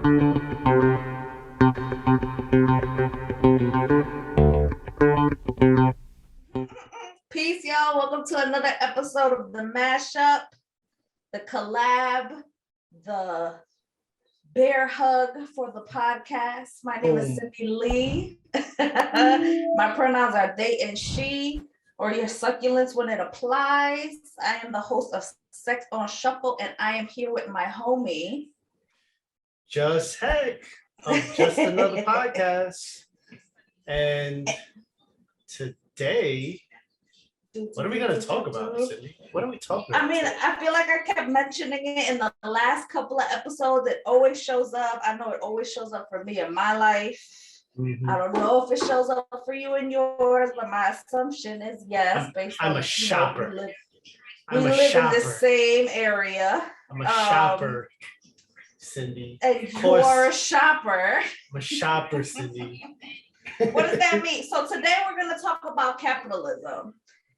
Peace, y'all. Welcome to another episode of the mashup, the collab, the bear hug for the podcast. My name is Cindy Lee. My pronouns are they and she, or your succulents when it applies. I am the host of Sex on Shuffle, and I am here with my homie, Just.Hek of Just Another Podcast. And today, what are we going to talk about, Cindy? What are we talking about? I mean, I feel like I kept mentioning it in the last couple of episodes. It always shows up. I know it always shows up for me in my life. I don't know if it shows up for you and yours, but my assumption is yes. I'm a shopper. We live in the same area. I'm a shopper, Cindy. And you're a shopper. I'm a shopper, Cindy. What does that mean? So today we're going to talk about capitalism.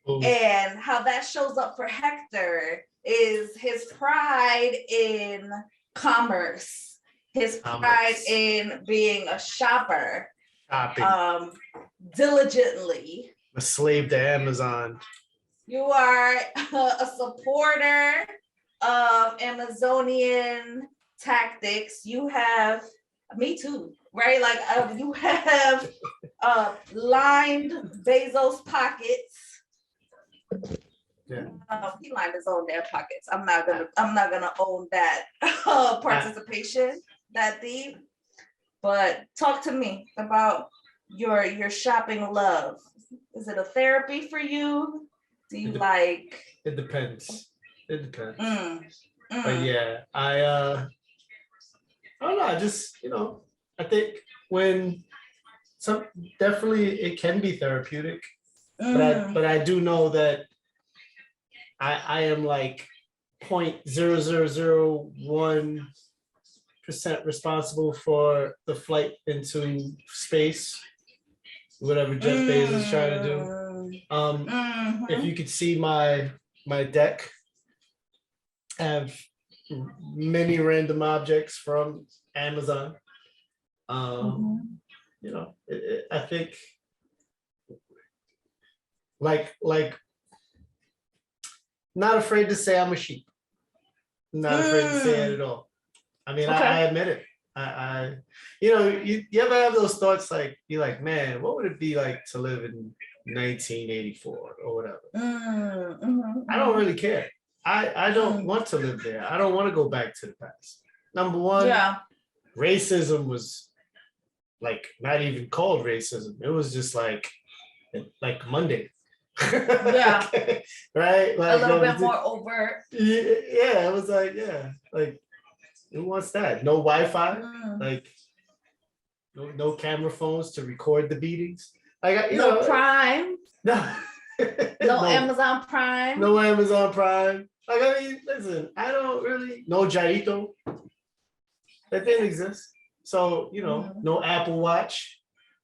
Ooh. And how that shows up for Hector is his pride in commerce, his pride in being a shopper, diligently. A slave to Amazon. You are a supporter of Amazonian tactics. You have, me too, right? Like you have lined Bezos' pockets. Yeah. He lined his own damn pockets. I'm not gonna own that participation that deep. But talk to me about your shopping love. Is it a therapy for you? Do you like? It depends. It depends. But yeah, I don't know. I just I think when definitely it can be therapeutic. But I do know that I am like 0.0001% responsible for the flight into space, whatever Jeff Bezos is trying to do. If you could see my deck, I have many random objects from Amazon. I think. Like, not afraid to say I'm a sheep. Not afraid to say it at all. I mean, okay. I admit it. You ever have those thoughts like, you're like, man, what would it be like to live in 1984 or whatever? I don't really care. I don't want to live there. I don't want to go back to the past. Number one, racism was like not even called racism. It was just like Monday. Yeah. Right? Like, a little bit more overt. Yeah, it was like, who wants that? No Wi-Fi, like no camera phones to record the beatings. Like no Prime. No. No Amazon Prime. No Amazon Prime. Like, I mean, listen, I don't really no Jaito. That didn't exist. So, no Apple Watch.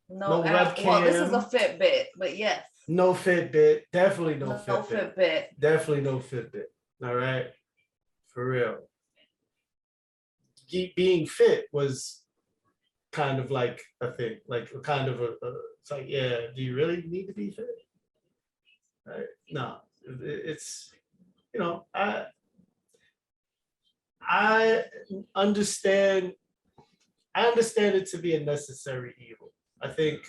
No webcam. Well, this is a Fitbit, but yes. No Fitbit. Definitely no Fitbit. No Fitbit. Definitely no Fitbit. All right. For real. Being fit was kind of like a thing. Like kind of it's like, yeah, do you really need to be fit? Right? No. It's, I understand it to be a necessary evil. I think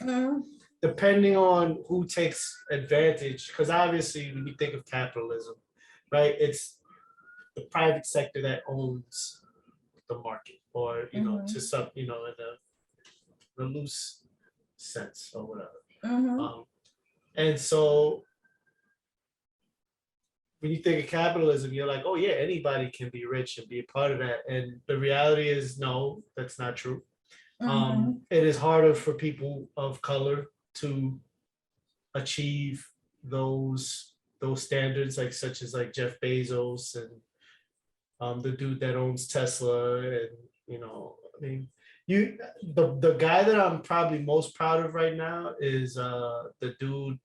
depending on who takes advantage, because obviously when you think of capitalism, right, it's the private sector that owns the market, or to some, in the loose sense or whatever. And so when you think of capitalism, you're like, oh yeah, anybody can be rich and be a part of that. And the reality is, no, that's not true. It is harder for people of color to achieve those standards, like such as like Jeff Bezos and the dude that owns Tesla, and I mean, the guy that I'm probably most proud of right now is the dude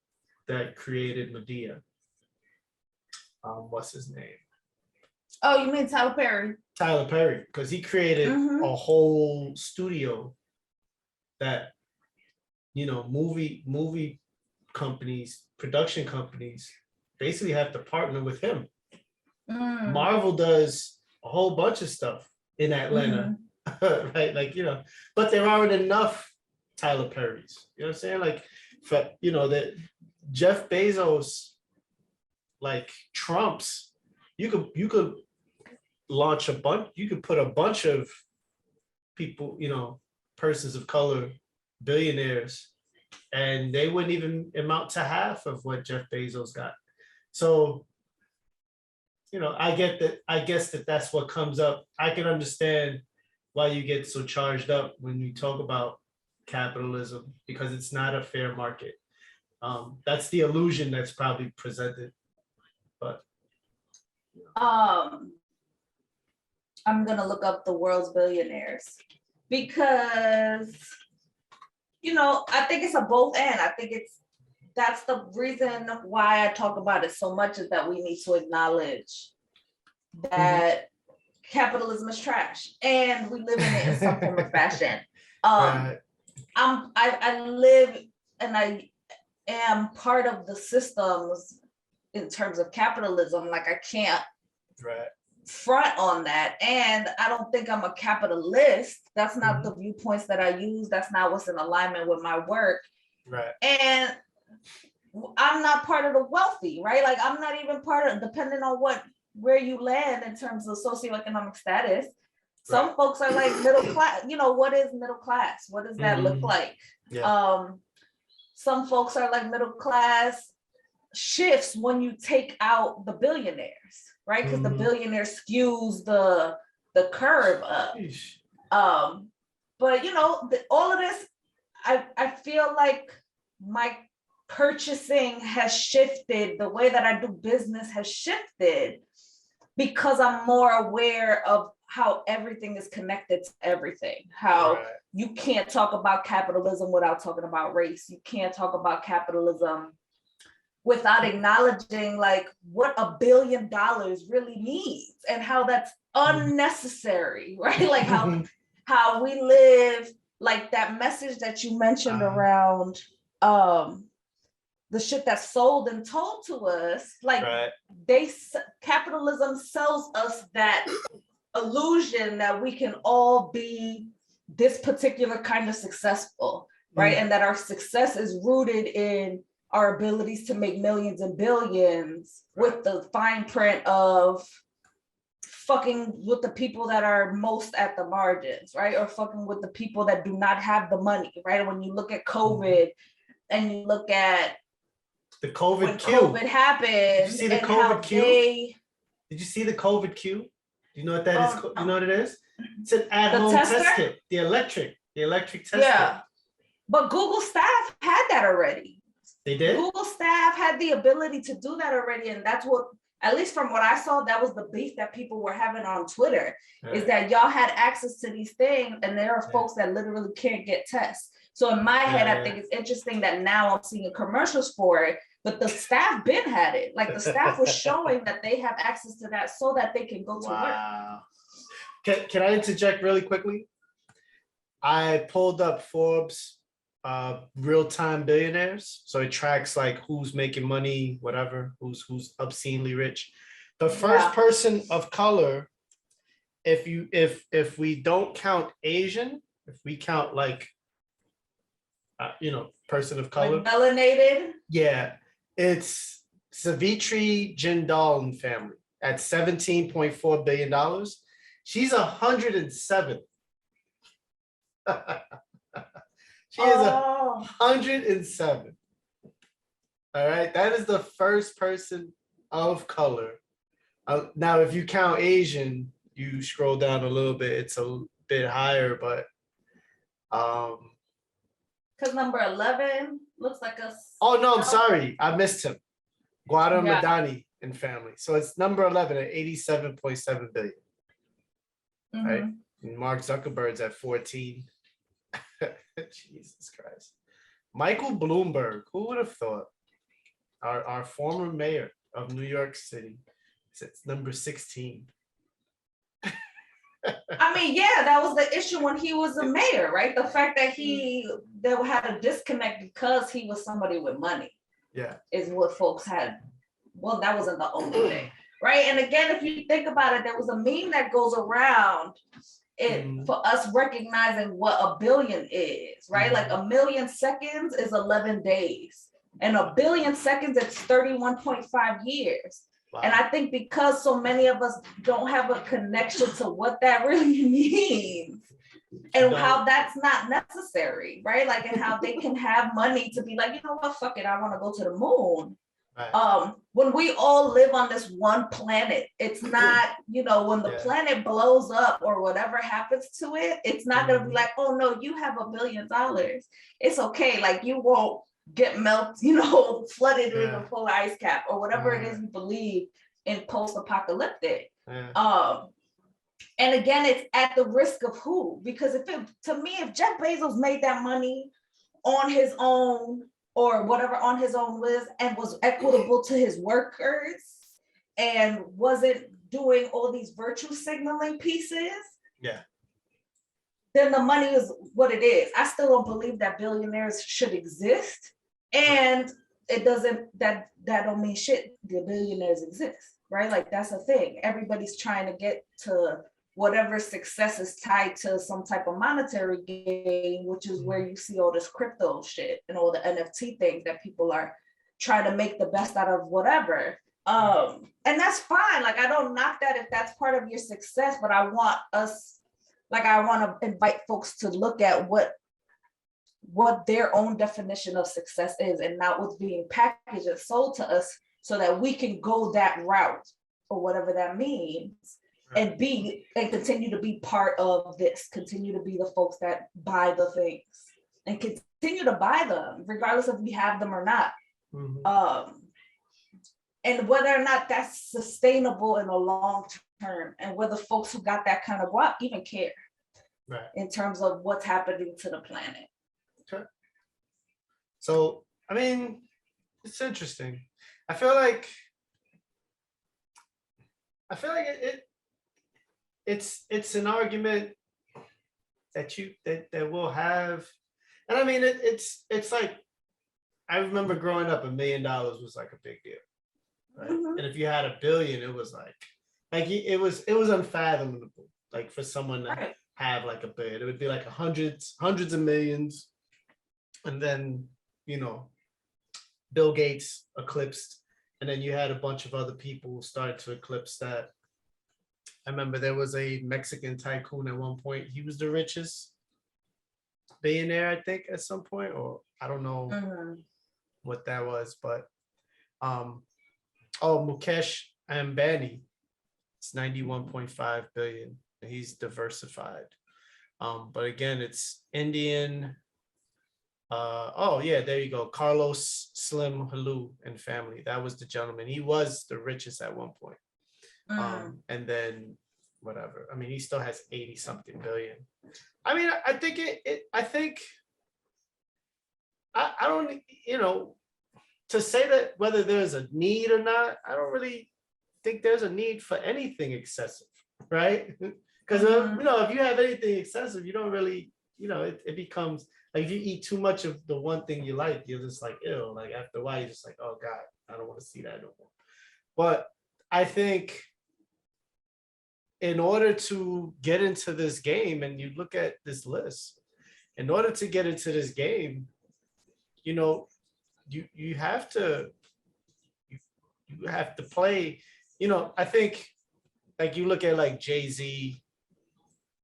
that created Medea. What's his name? Oh, you mean Tyler Perry? Tyler Perry, because he created a whole studio that, you know, movie companies, production companies basically have to partner with him. Marvel does a whole bunch of stuff in Atlanta, right? Like, you know, but there aren't enough Tyler Perrys. You know what I'm saying? Like, for, you know, that Jeff Bezos, like, trumps. You could launch a bunch. You could put a bunch of people, you know, persons of color, billionaires, and they wouldn't even amount to half of what Jeff Bezos got. So, you know, I get that. I guess that's what comes up. I can understand why you get so charged up when you talk about capitalism, because it's not a fair market. That's the illusion that's probably presented. But I'm gonna look up the world's billionaires because, you know, I think it's a both and. I think that's the reason why I talk about it so much, is that we need to acknowledge that capitalism is trash and we live in it in some form or fashion. right. I live and I am part of the systems in terms of capitalism. Like, I can't front on that. And I don't think I'm a capitalist. That's not the viewpoints that I use. That's not what's in alignment with my work. Right. And I'm not part of the wealthy, right? Like, I'm not even part of, depending on where you land in terms of socioeconomic status. Some folks are like middle class. You know, what is middle class? What does that look like? Yeah. Some folks are like middle class shifts when you take out the billionaires, right? Because the billionaire skews the curve up. But you know, all of this, I feel like my purchasing has shifted. The way that I do business has shifted because I'm more aware of how everything is connected to everything. How you can't talk about capitalism without talking about race. You can't talk about capitalism without acknowledging like what $1 billion really means and how that's unnecessary, right? Like how we live, like that message that you mentioned around the shit that's sold and told to us, like capitalism sells us that illusion that we can all be this particular kind of successful, right? And that our success is rooted in our abilities to make millions and billions with the fine print of fucking with the people that are most at the margins, right? Or fucking with the people that do not have the money, right? When you look at COVID and you look at the COVID when queue. COVID happened. Did you see the COVID queue? Did you see the COVID queue? Do you know what that is? No. You know what it is? It's an at-home test kit. The electric test kit. But Google staff had that already. They did? Google staff had the ability to do that already. And that's what, at least from what I saw, that was the beef that people were having on Twitter, is that y'all had access to these things and there are folks that literally can't get tests. So in my head, I think it's interesting that now I'm seeing commercials for it, but the staff been had it. Like the staff was showing that they have access to that so that they can go to work. Can I interject really quickly? I pulled up Forbes real-time billionaires. So it tracks like who's making money, whatever, who's obscenely rich. The first person of color, if we don't count Asian, if we count like you know, person of color, like melanated. Yeah, it's Savitri Jindal family at $17.4 billion. She's 107. She is 107. All right, that is the first person of color. Now, if you count Asian, you scroll down a little bit, it's a bit higher, but because number 11 looks like a. Oh no, I'm sorry, I missed him. Guada Madani and family. So it's number 11 at 87.7 billion. Right? And Mark Zuckerberg's at 14. Jesus Christ. Michael Bloomberg, who would have thought? Our former mayor of New York City. It's number 16. I mean, yeah, that was the issue when he was a mayor, right? The fact that they had a disconnect because he was somebody with money. Yeah. Is what folks had. Well, that wasn't the only thing, right? And again, if you think about it, there was a meme that goes around for us recognizing what a billion is, right? Like a million seconds is 11 days. And a billion seconds, it's 31.5 years. Wow. And I think because so many of us don't have a connection to what that really means and how that's not necessary, right? Like, and how they can have money to be like, you know what, fuck it, I want to go to the moon. Right. When we all live on this one planet, it's not, you know, when the planet blows up or whatever happens to it, it's not going to be like, oh no, you have $1 billion. It's okay. Like, you won't get flooded with a polar ice cap or whatever it is you believe in post-apocalyptic. And again, it's at the risk of who? Because if Jeff Bezos made that money on his own or whatever on his own list and was equitable to his workers and wasn't doing all these virtue signaling pieces, then the money is what it is. I still don't believe that billionaires should exist. And it doesn't, that don't mean shit. The billionaires exist, right? Like, that's a thing. Everybody's trying to get to whatever success is tied to some type of monetary gain, which is where you see all this crypto shit and all the NFT things that people are trying to make the best out of whatever. And that's fine. Like, I don't knock that if that's part of your success, but I want to invite folks to look at what their own definition of success is and not what's being packaged and sold to us so that we can go that route or whatever that means. And continue to be part of this, continue to be the folks that buy the things and continue to buy them, regardless if we have them or not. And whether or not that's sustainable in the long term, and whether folks who got that kind of guap even care in terms of what's happening to the planet. Okay. So, I mean, it's interesting. I feel like it's an argument that we'll have, and I mean it's like, I remember growing up, $1 million was like a big deal, right? And if you had $1 billion, it was like it was unfathomable, like for someone to have like $1 billion. It would be like hundreds of millions, and then Bill Gates eclipsed, and then you had a bunch of other people who started to eclipse that. I remember there was a Mexican tycoon at one point. He was the richest billionaire, I think, at some point, or I don't know what that was, but Mukesh Ambani, it's 91.5 billion. He's diversified. But again, it's Indian. There you go. Carlos Slim Helou and family. That was the gentleman. He was the richest at one point. And then whatever. I mean, he still has 80 something billion. I mean, I think I don't, to say that whether there's a need or not, I don't really think there's a need for anything excessive, right? Because, if you have anything excessive, you don't really, it becomes like, if you eat too much of the one thing you like, you're just like, ew. Like, after a while, you're just like, oh God, I don't want to see that no more. But I think in order to get into this game, and you look at this list, in order to get into this game, you have to play, I think, like, you look at like Jay-Z,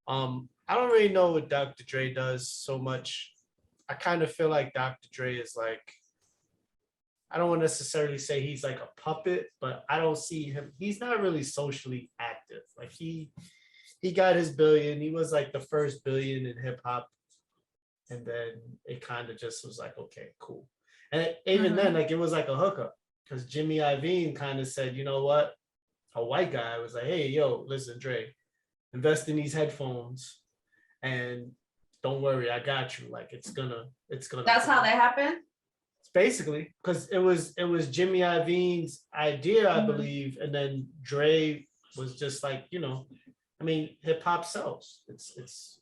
I don't really know what Dr. Dre does so much. I kind of feel like Dr. Dre is like, I don't want to necessarily say he's like a puppet, but I don't see him. He's not really socially active. Like, he got his billion. He was like the first billion in hip hop. And then it kind of just was like, okay, cool. And even then, like, it was like a hookup, because Jimmy Iovine kind of said, you know what? A white guy was like, hey, yo, listen, Dre, invest in these headphones and don't worry, I got you. Like, it's gonna. That's how that happened? Basically, because it was Jimmy Iovine's idea, I believe, and then Dre was just like, I mean, hip hop sells. It's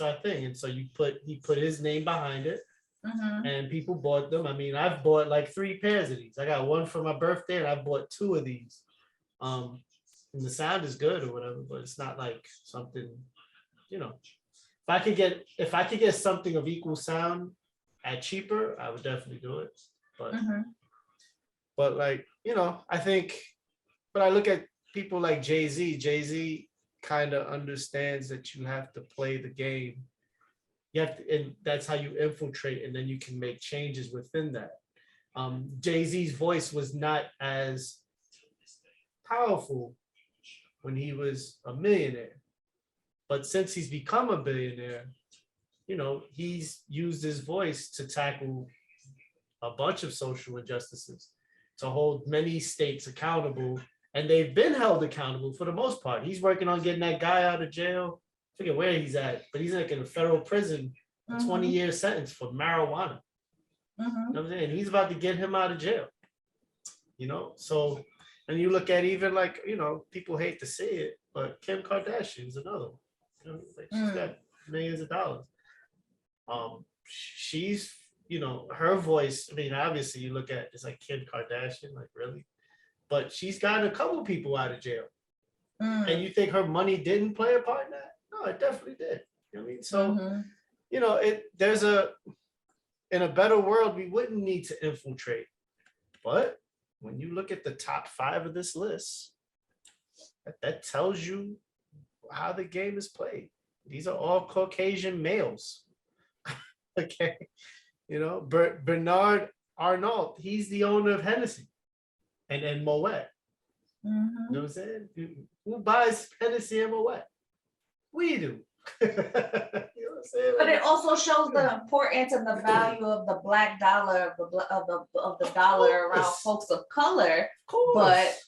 our thing. And so he put his name behind it, and people bought them. I mean, I've bought like 3 pairs of these. I got one for my birthday, and I bought 2 of these. And the sound is good or whatever, but it's not like something, you know. If I could get something of equal sound at cheaper, I would definitely do it. But like, you know, I think, but I look at people like Jay-Z. Jay-Z kind of understands that you have to play the game. You have to, and that's how you infiltrate, and then you can make changes within that. Jay-Z's voice was not as powerful when he was a millionaire, but since he's become a billionaire, you know, he's used his voice to tackle a bunch of social injustices, to hold many states accountable, and they've been held accountable for the most part. He's working on getting that guy out of jail. I forget where he's at, but he's like in a federal prison, a 20-year sentence for marijuana. You know what I'm saying? He's about to get him out of jail. You know, so, and you look at even like, you know, people hate to say it, but Kim Kardashian's another one. You know, like she's got millions of dollars. She's, you know, her voice, I mean, obviously you look at it's like Kim Kardashian, like really, but she's gotten a couple people out of jail. And you think her money didn't play a part in that? No, it definitely did. You know what I mean? So, you know, in a better world, we wouldn't need to infiltrate. But when you look at the top 5 of this list, that tells you how the game is played. These are all Caucasian males. Okay. You know, Bernard Arnault, he's the owner of Hennessy and Moet. You know what I'm saying? Who buys Hennessy and Moet? We do. You know what I'm saying? But it also shows the importance and the value of the black dollar, of the dollar around folks of color. But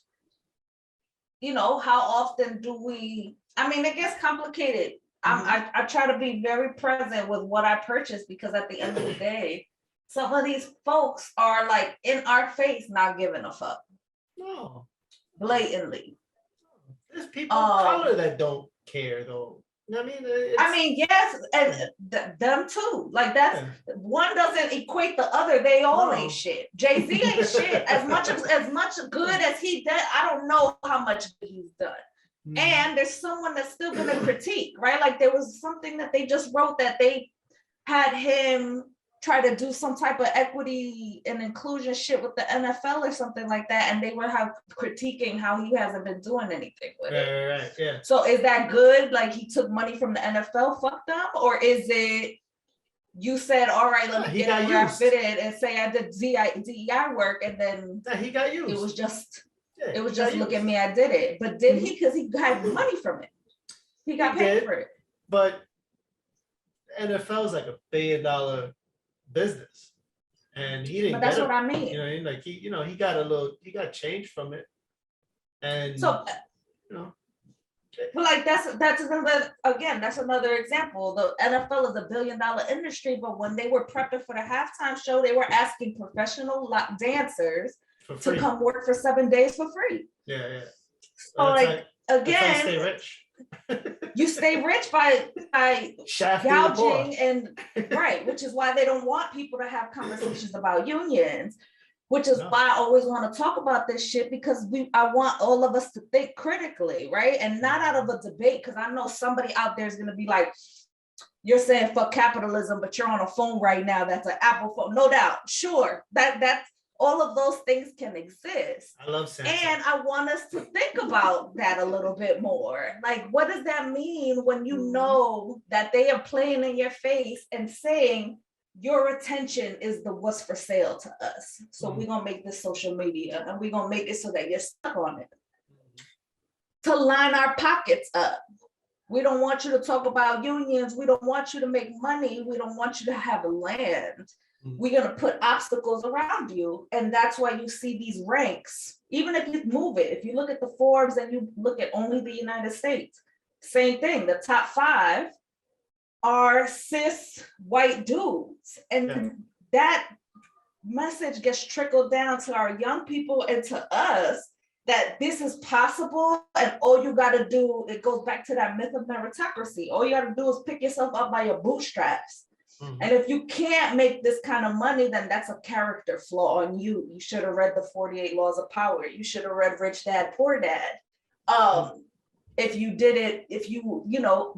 you know, how often do we? I mean, it gets complicated. I try to be very present with what I purchase, because at the end of the day, some of these folks are like in our face, not giving a fuck. No. Blatantly. There's people of color that don't care though. I mean, yes, and them too. Like that's one doesn't equate the other. They all ain't shit. Jay-Z ain't shit. As much good as he did, I don't know how much he's done. And there's someone that's still gonna critique, right? Like there was something that they just wrote that they had him try to do some type of equity and inclusion shit with the NFL or something like that, and they were critiquing how he hasn't been doing anything with it. Right, yeah. So is that good? Like he took money from the NFL, fuck them, or is it you said, all right, let me get where I fit in and say I did DEI work, and then he got used. It was just look at me, I did it. But did he? Because he had money from it. He got paid for it. But NFL is like $1 billion business, and he didn't. But that's what I mean. You know, like he got change from it, and so you know. But like that's another example. The NFL is $1 billion industry, but when they were prepping for the halftime show, they were asking professional dancers to come work for 7 days for free. Yeah. So like again, stay rich. You stay rich by gouging and right, which is why they don't want people to have conversations about unions. Which is why I always want to talk about this shit, because I want all of us to think critically, right? And not out of a debate, because I know somebody out there is going to be like, you're saying fuck capitalism, but you're on a phone right now that's an Apple phone. No doubt. Sure. That's all of those things can exist. I love Samsung. And I want us to think about that a little bit more. Like, what does that mean when you know that they are playing in your face and saying, your attention is the what's for sale to us. So we're gonna make this social media, and we're gonna make it so that you're stuck on it. To line our pockets up. We don't want you to talk about unions. We don't want you to make money. We don't want you to have land. We're gonna put obstacles around you. And that's why you see these ranks. Even if you move it, if you look at the Forbes and you look at only the United States, same thing, the top 5 are cis white dudes, and that message gets trickled down to our young people and to us, that this is possible, and all you got to do, it goes back to that myth of meritocracy. All you got to do is pick yourself up by your bootstraps. And if you can't make this kind of money, then that's a character flaw on you. You should have read the 48 Laws of Power. You should have read Rich Dad, Poor Dad. If you did it,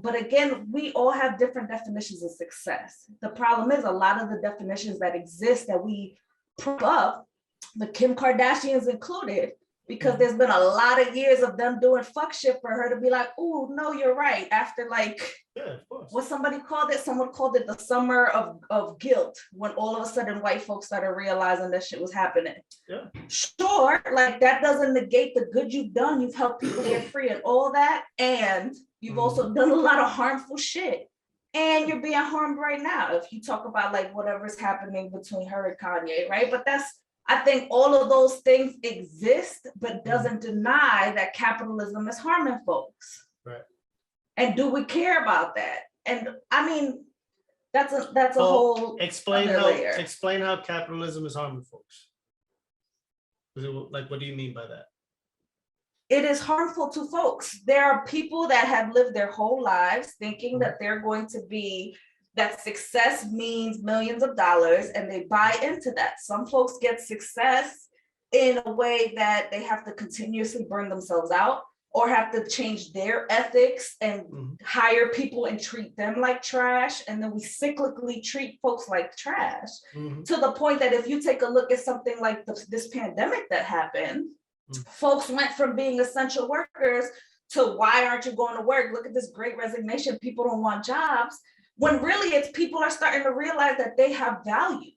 but again, we all have different definitions of success. The problem is a lot of the definitions that exist that we prop up, the Kim Kardashians included, because there's been a lot of years of them doing fuck shit for her to be like, oh, no, you're right. After what somebody called it, someone called it the summer of guilt, when all of a sudden white folks started realizing that shit was happening. Yeah. Sure, that doesn't negate the good you've done. You've helped people get free and all that. And you've also done a lot of harmful shit. And you're being harmed right now. If you talk about whatever's happening between her and Kanye, right? But I think all of those things exist, but doesn't deny that capitalism is harming folks. Right. And do we care about that? And I mean, that's a whole explain how capitalism is harming folks. What do you mean by that? It is harmful to folks. There are people that have lived their whole lives thinking that they're going to be, that success means millions of dollars, and they buy into that. Some folks get success in a way that they have to continuously burn themselves out, or have to change their ethics and hire people and treat them like trash. And then we cyclically treat folks like trash to the point that if you take a look at something like this pandemic that happened, folks went from being essential workers to why aren't you going to work? Look at this great resignation. People don't want jobs. When really it's people are starting to realize that they have value,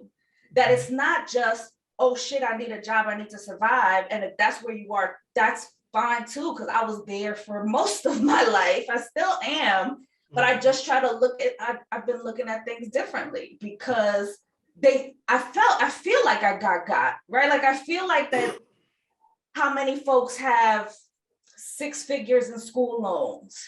that it's not just, oh shit, I need a job, I need to survive. And if that's where you are, that's fine too, because I was there for most of my life. I still am, but I just try to I've been looking at things differently because I feel like I got, right? I feel like that how many folks have 6 figures in school loans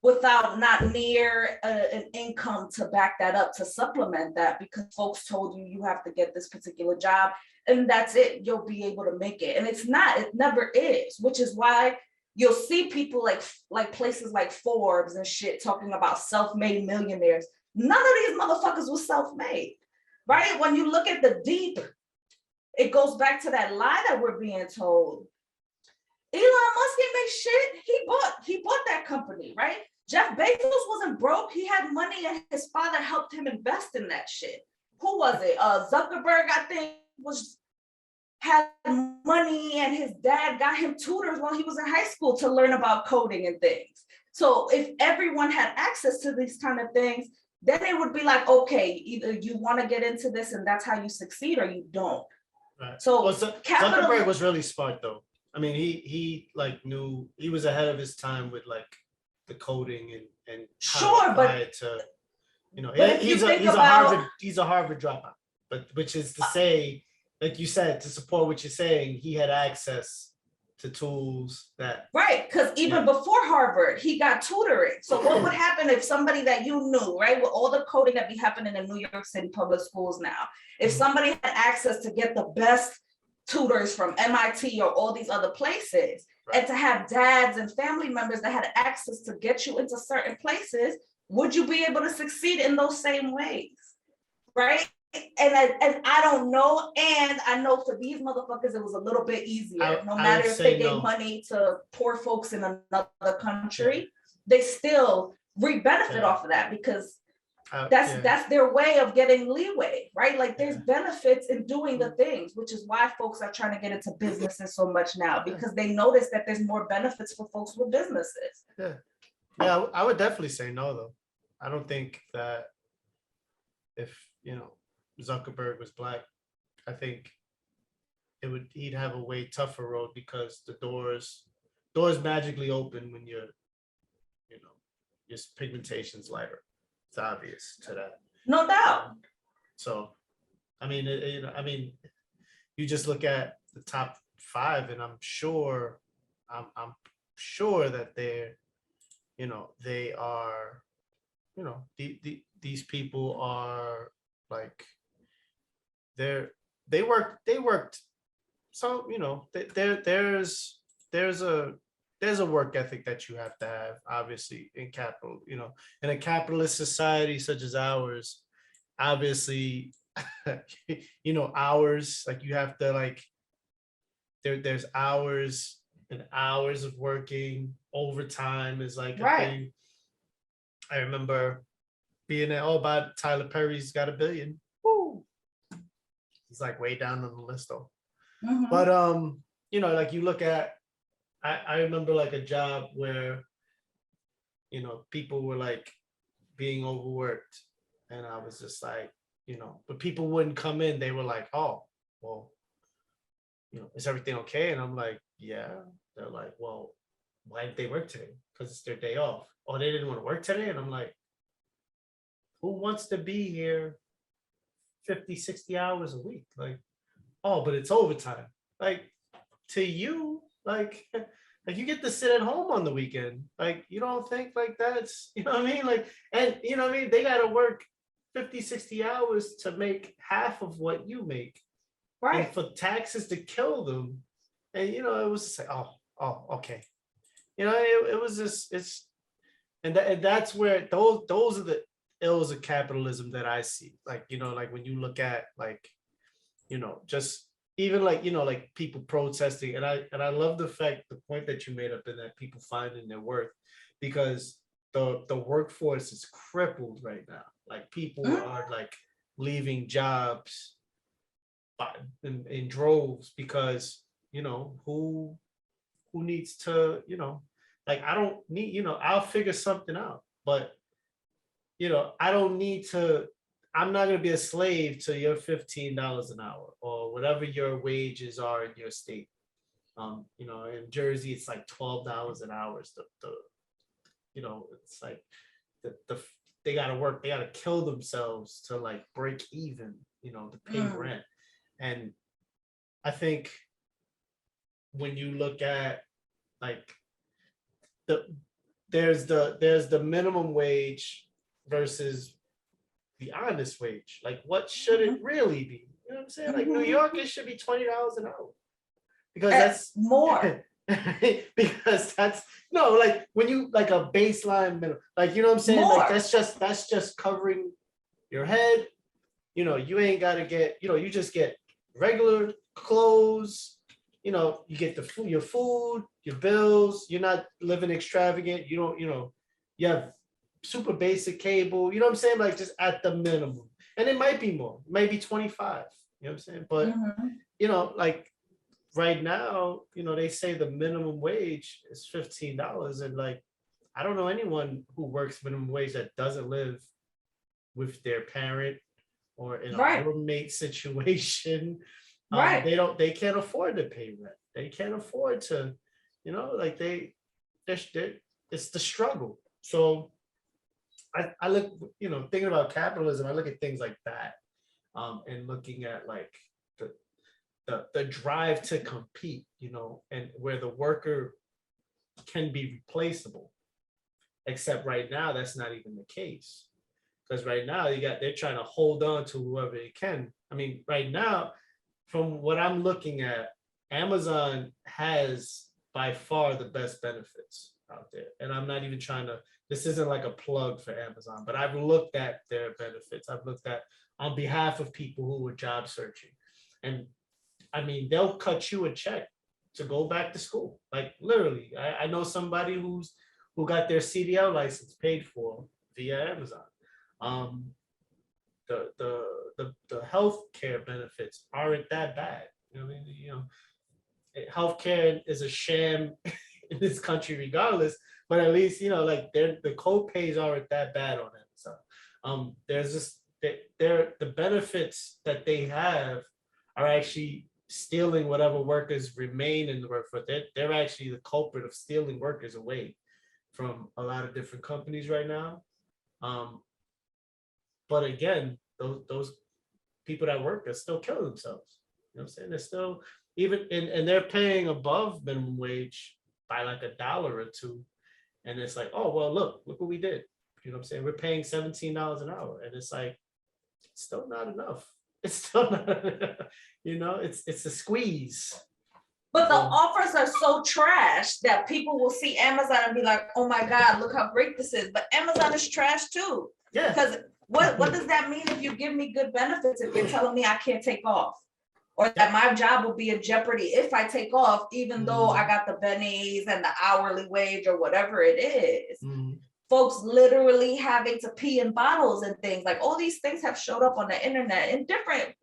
without not near an income to back that up, to supplement that, because folks told you have to get this particular job and that's it, you'll be able to make it. And it never is, which is why you'll see people like places like Forbes and shit talking about self-made millionaires. None of these motherfuckers was self-made, right? When you look at the deep, it goes back to that lie that we're being told. Elon Musk didn't make shit. He bought that company, right? Jeff Bezos wasn't broke. He had money and his father helped him invest in that shit. Who was it? Zuckerberg, I think, had money and his dad got him tutors while he was in high school to learn about coding and things. So if everyone had access to these kind of things, then it would be like, okay, either you want to get into this and that's how you succeed, or you don't. Right. So Zuckerberg was really smart though. I mean, he knew, he was ahead of his time with the coding and sure, but it to, he's a Harvard dropout, but which is to say, like you said, to support what you're saying, he had access to tools that because even before Harvard, he got tutoring. So what would happen if somebody that you knew, right, with all the coding that be happening in New York City public schools now, if somebody had access to get the best tutors from MIT or all these other places, and to have dads and family members that had access to get you into certain places, would you be able to succeed in those same ways, right? And I don't know, and I know for these motherfuckers it was a little bit easier. No matter if they gave money to poor folks in another country, they still reap benefit off of that, because that's their way of getting leeway, right? There's benefits in doing the things, which is why folks are trying to get into businesses so much now, because they notice that there's more benefits for folks with businesses. Yeah, I would definitely say no, though. I don't think that if, Zuckerberg was Black, I think he'd have a way tougher road, because the doors magically open when your pigmentation's lighter. It's obvious to that. No doubt. So, I mean, you just look at the top 5, and I'm sure that they're, they are, these people are they worked. So, there's there's a work ethic that you have to have, obviously, in capital, in a capitalist society such as ours, obviously, hours, like you have to like, there's hours and hours of working. Overtime is like a thing. I remember being at, about Tyler Perry's got $1 billion. Woo! He's like way down on the list though. But like you look at, I remember like a job where, people were like being overworked, and I was just like, but people wouldn't come in. They were like, oh, well, is everything okay? And I'm like, yeah. They're like, well, why didn't they work today? Because it's their day off. Oh, they didn't want to work today? And I'm like, who wants to be here 50, 60 hours a week? Like, oh, but it's overtime. Like, to you, like you get to sit at home on the weekend. Like, you don't think like that's, you know what I mean? Like, and you know what I mean? They got to work 50, 60 hours to make half of what you make. Right. And for taxes to kill them. And, it was just like, oh, okay. It was just, and that's where those are the ills of capitalism that I see. Like, like when you look at like, just even like, like people protesting, and I love the point that you made up in that people finding their worth, because the workforce is crippled right now. Like people are like leaving jobs in droves because, who needs to, like, I don't need, I'll figure something out, but, I don't need to, I'm not going to be a slave to your $15 an hour or whatever your wages are in your state. In Jersey, it's like $12 an hour. It's it's like they got to work, they got to kill themselves to like break even, to pay rent. And I think when you look at like there's the minimum wage versus the honest wage. Like, what should it really be? You know what I'm saying? Like, New York, it should be $20 an hour, because that's more. Because that's like when you like a baseline minimum, like, you know what I'm saying? More. Like that's just covering your head. You ain't got to get, you just get regular clothes. You get the food, your bills. You're not living extravagant. You don't, you have super basic cable. You know what I'm saying? Like, just at the minimum. And it might be more, maybe 25. You know what I'm saying? But, like right now, they say the minimum wage is $15. And like, I don't know anyone who works minimum wage that doesn't live with their parent or in a roommate situation. They can't afford to pay rent. They can't afford to, like it's the struggle. So I look, thinking about capitalism, I look at things like that, and looking at like the drive to compete, and where the worker can be replaceable. Except right now, that's not even the case, because right now they're trying to hold on to whoever they can. I mean, right now, from what I'm looking at, Amazon has by far the best benefits out there. And I'm not even this isn't like a plug for Amazon, but I've looked at their benefits. I've looked at on behalf of people who were job searching. And I mean, they'll cut you a check to go back to school. Like literally, I know somebody who got their CDL license paid for via Amazon. The health care benefits aren't that bad. Healthcare is a sham in this country regardless, but at least, like the co-pays aren't that bad on Amazon. There's just the benefits that they have are actually stealing whatever workers remain in the workforce. They're actually the culprit of stealing workers away from a lot of different companies right now. But again, those people that work are still killing themselves. You know what I'm saying? They're still and they're paying above minimum wage by like $1 or $2. And it's like, oh, well, look what we did. You know what I'm saying? We're paying $17 an hour. And it's like, it's still not enough. It's still not, it's a squeeze. But the offers are so trash that people will see Amazon and be like, oh my God, look how great this is. But Amazon is trash too. Yeah. Because what does that mean if you give me good benefits if you're telling me I can't take off? Or that my job will be in jeopardy if I take off, even though I got the bennies and the hourly wage or whatever it is. Folks literally having to pee in bottles and things. Like all these things have showed up on the internet in different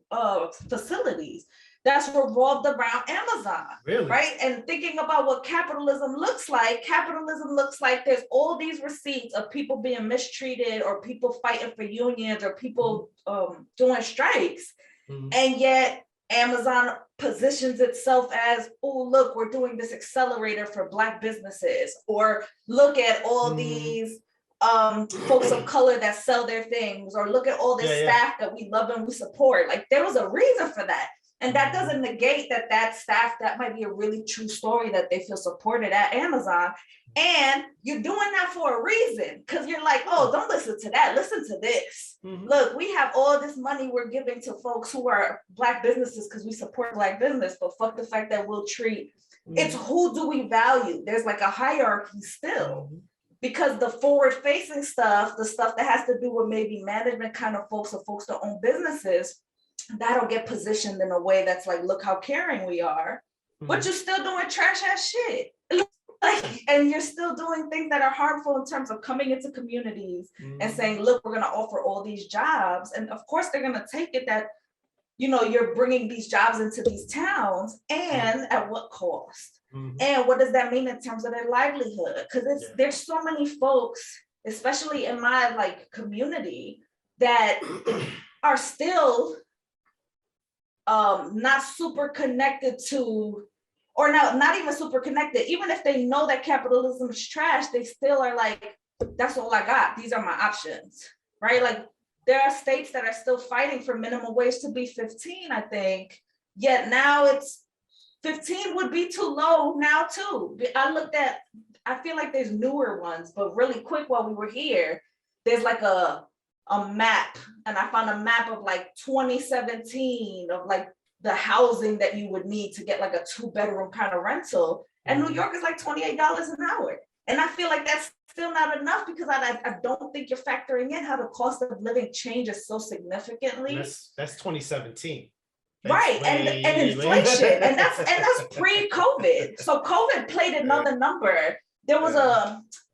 facilities that's revolved around Amazon. Really? Right? And thinking about what capitalism looks like there's all these receipts of people being mistreated or people fighting for unions or people doing strikes. And yet Amazon positions itself as, oh, look, we're doing this accelerator for Black businesses, or look at all these folks of color that sell their things, or look at all this staff that we love and we support. Like there was a reason for that. And that doesn't negate that staff, that might be a really true story that they feel supported at Amazon. And you're doing that for a reason, because you're like, oh, don't listen to that. Listen to this. Look, we have all this money we're giving to folks who are Black businesses because we support Black business, but fuck the fact that we'll treat, it's who do we value? There's like a hierarchy still, because the forward facing stuff, the stuff that has to do with maybe management kind of folks or folks that own businesses, that'll get positioned in a way that's like, look how caring we are, but you're still doing trash ass shit. Like, and you're still doing things that are harmful in terms of coming into communities and saying, look, we're going to offer all these jobs. And of course, they're going to take it that, you know, you're bringing these jobs into these towns, and at what cost? And what does that mean in terms of their livelihood? Because there's so many folks, especially in my like community, that are still not super connected to, or not even super connected. Even if they know that capitalism is trash, they still are like, that's all I got. These are my options, right? Like there are states that are still fighting for minimum wage to be 15, I think. Yet now it's 15 would be too low now too. I feel like there's newer ones, but really quick while we were here, there's like a map, and I found a map of like 2017 of like the housing that you would need to get like a 2-bedroom kind of rental. And New York is like $28 an hour. And I feel like that's still not enough, because I don't think you're factoring in how the cost of living changes so significantly. That's 2017. Right, and inflation, and that's pre-COVID. So COVID played another number. There was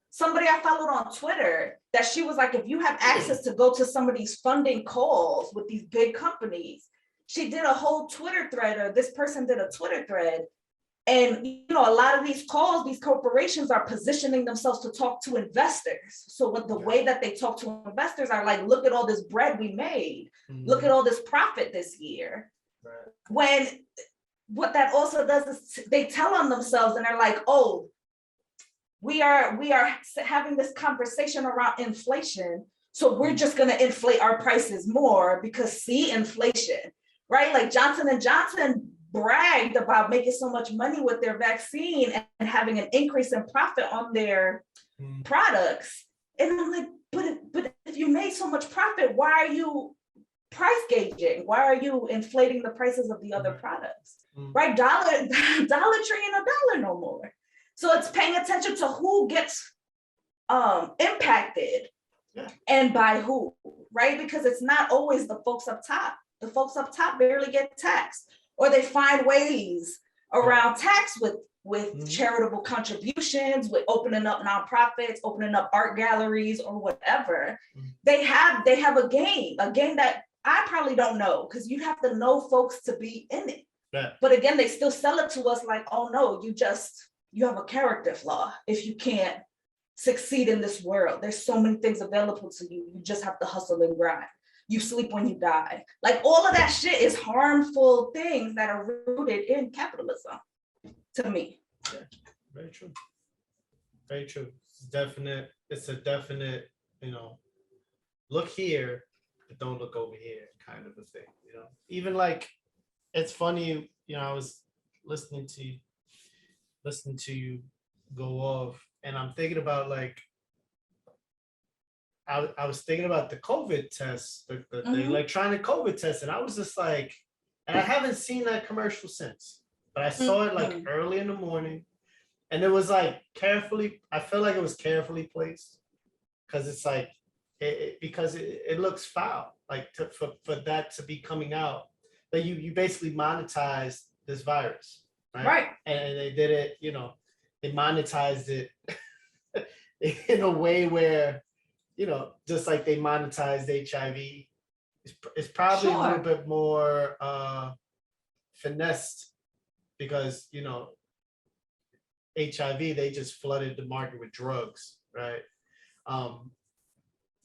somebody I followed on Twitter that she was like, if you have access to go to some of these funding calls with these big companies, she did a whole Twitter thread, or this person did a Twitter thread. And, you know, a lot of these calls, these corporations are positioning themselves to talk to investors. So what the way that they talk to investors are like, look at all this bread we made. Look at all this profit this year. Right. When what that also does is they tell on themselves and they're like, oh, we are having this conversation around inflation. So we're just going to inflate our prices more because see inflation, right? Like Johnson & Johnson bragged about making so much money with their vaccine and having an increase in profit on their products. And I'm like, but if you made so much profit, why are you price gauging? Why are you inflating the prices of the other products? Right? Dollar Tree ain't a dollar no more. So it's paying attention to who gets impacted and by who, right? Because it's not always the folks up top. The folks up top barely get taxed, or they find ways around tax with charitable contributions, with opening up nonprofits, opening up art galleries or whatever. They have a game that I probably don't know, because you have to know folks to be in it. Yeah. But again, they still sell it to us like, oh no, you have a character flaw if you can't succeed in this world. There's so many things available to you. You just have to hustle and grind. You sleep when you die. Like all of that shit is harmful things that are rooted in capitalism, to me. Yeah, very true. Very true. It's a definite, you know, look here, but don't look over here kind of a thing, you know. Even like, it's funny, you know, I was listening to you go off, and I'm thinking about like, I was thinking about the COVID test, the electronic COVID test, and I was just like, and I haven't seen that commercial since. but I saw it like early in the morning, and it was like carefully. I feel like it was carefully placed because it's like because it looks foul, like for that to be coming out. But you basically monetized this virus, right? And they did it, you know, they monetized it in a way where, you know, just like they monetized HIV, it's probably a little bit more finessed because, you know, HIV, they just flooded the market with drugs, right?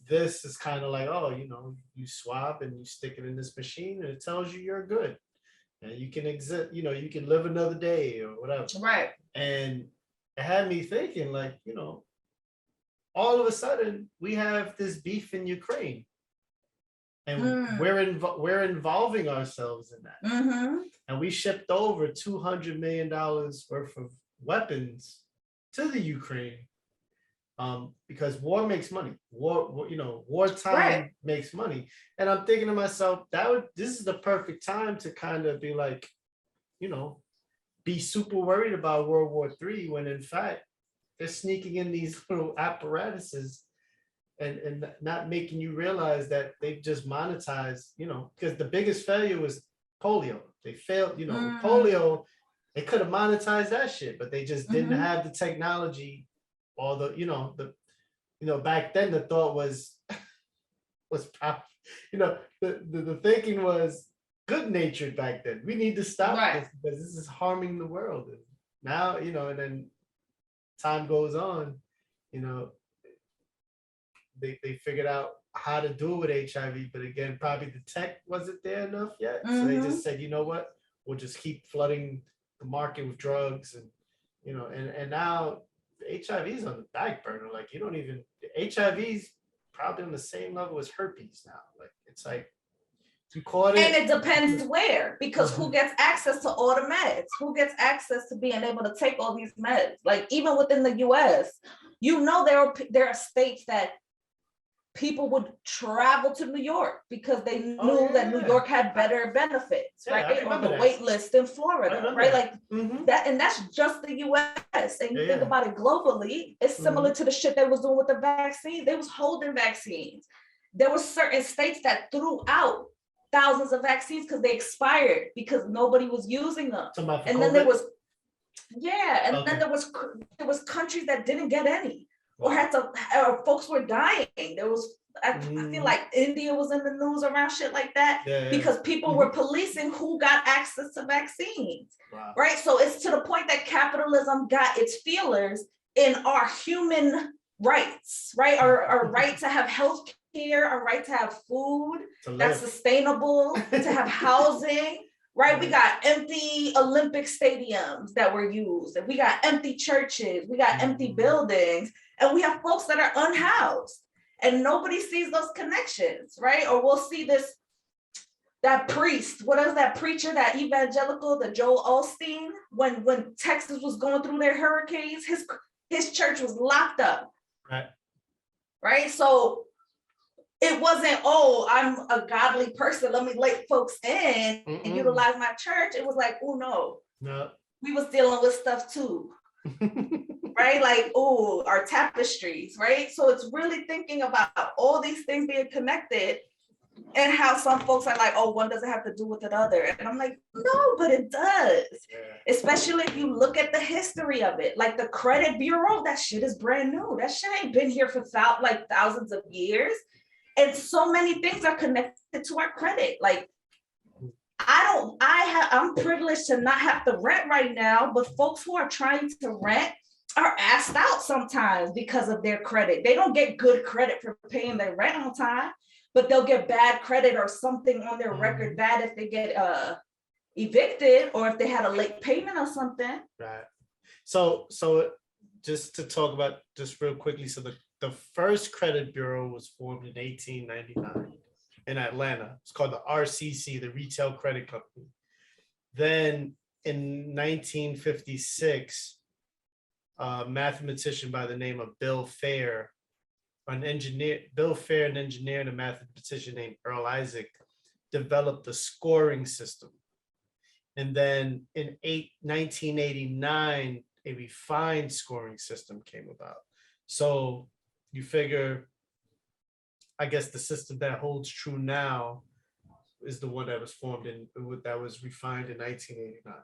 This is kind of like, oh, you know, you swab and you stick it in this machine and it tells you you're good. And you can exist, you know, you can live another day or whatever. Right. And it had me thinking, like, you know, all of a sudden we have this beef in Ukraine. And we're involving ourselves in that. And we shipped over $200 million worth of weapons to the Ukraine. Because war makes money. War, you know, wartime makes money. And I'm thinking to myself, this is the perfect time to kind of be like, you know, be super worried about World War III when in fact they're sneaking in these little apparatuses and not making you realize that they've just monetized, you know, because the biggest failure was polio. They failed, you know, polio, they could have monetized that shit, but they just didn't have the technology. All the, you know, back then the thought was you know, the thinking was good natured back then. We need to stop this because this is harming the world. And now, you know, and then time goes on, you know, they figured out how to do it with HIV, but again, probably the tech wasn't there enough yet. So they just said, you know what, we'll just keep flooding the market with drugs and, you know, and now HIV is on the back burner. Like you don't even, HIV's probably on the same level as herpes now. Like it's like you caught it. And it depends where, because who gets access to all the meds? Who gets access to being able to take all these meds? Like even within the US, you know, there are states that people would travel to New York because they knew that New York had better benefits, right? On the wait list in Florida, right? Like that, and that's just the US. And you think about it globally, it's similar to the shit they was doing with the vaccine. They was holding vaccines. There were certain states that threw out thousands of vaccines because they expired because nobody was using them. And then there was, then there was countries that didn't get any. Or had to, or folks were dying. There was, I feel like India was in the news around shit like that because people were policing who got access to vaccines, right? So it's to the point that capitalism got its feelers in our human rights, right? Our right to have health care, our right to have food that's sustainable, to have housing. Right, we got empty Olympic stadiums that were used, and we got empty churches, we got empty buildings, and we have folks that are unhoused, and nobody sees those connections, right? Or we'll see that priest, what is that preacher, that evangelical, the Joel Osteen, when Texas was going through their hurricanes, his church was locked up, right? So it wasn't, oh, I'm a godly person, let me let folks in and utilize my church. It was like, oh no, we was dealing with stuff too, right? Like, oh, our tapestries, right? So it's really thinking about all these things being connected and how some folks are like, oh, one doesn't have to do with the other. And I'm like, no, but it does. Especially if you look at the history of it. Like the credit bureau, that shit is brand new. That shit ain't been here for like thousands of years. And so many things are connected to our credit. Like, I'm privileged to not have to rent right now, but folks who are trying to rent are asked out sometimes because of their credit. They don't get good credit for paying their rent on time, but they'll get bad credit or something on their record bad if they get evicted or if they had a late payment or something. Right. So just to talk about just real quickly, so the first credit bureau was formed in 1899 in Atlanta. It's called the RCC, the Retail Credit Company. Then in 1956, a mathematician by the name of Bill Fair, an engineer and a mathematician named Earl Isaac developed a scoring system. And then in 1989, a refined scoring system came about. So you figure, I guess the system that holds true now is the one that was formed that was refined in 1989.